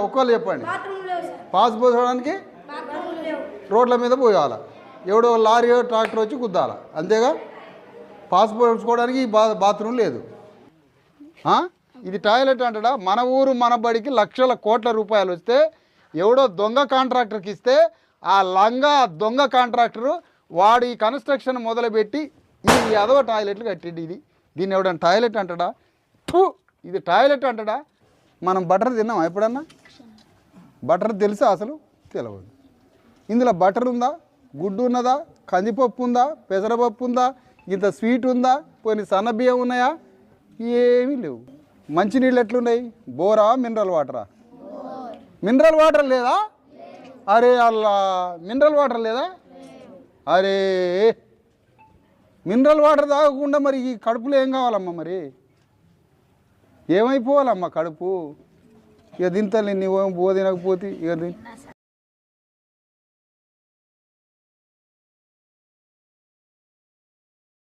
ఒక్కళ్ళు చెప్పండి. పాస్ పోసుకోవడానికి రోడ్ల మీద పోయాలి, ఎవడో లారీ ట్రాక్టర్ వచ్చి గుద్దాల, అంతేగా. పాస్ పోసుకోవడానికి బాత్రూమ్ లేదు. ఇది టాయిలెట్ అంటాడా? మన ఊరు మన బడికి లక్షల కోట్ల రూపాయలు వస్తే ఎవడో దొంగ కాంట్రాక్టర్కి ఇస్తే ఆ లంగా దొంగ కాంట్రాక్టరు వాడు ఈ కన్స్ట్రక్షన్ మొదలుపెట్టి ఈ అదవ టాయిలెట్లు కట్టిండి. దీన్ని ఎవడన్నా టాయిలెట్ అంటాడా? ఇది టాయిలెట్ అంటాడా? మనం బటర్ తిన్నామా ఎప్పుడన్నా? బటర్ తెలుసా? అసలు తెలియదు. ఇందులో బటర్ ఉందా, గుడ్డు ఉన్నదా, కందిపప్పు ఉందా, పెసరపప్పు ఉందా, ఇంత స్వీట్ ఉందా, కొన్ని సన్నబియ్యం ఉన్నాయా? ఏమీ లేవు. మంచినీళ్ళు ఎట్లున్నాయి? బోరా, మినరల్ వాటరా? మినరల్ వాటర్ లేదా? అరే అల్లా, మినరల్ వాటర్ లేదా? అరే మినరల్ వాటర్ తాగకుండా మరి ఈ కడుపులో ఏం కావాలమ్మా? మరి ఏమైపోవాలమ్మా కడుపు? ఇక తింటలే, నువ్వేమో తినకపోతే ఇక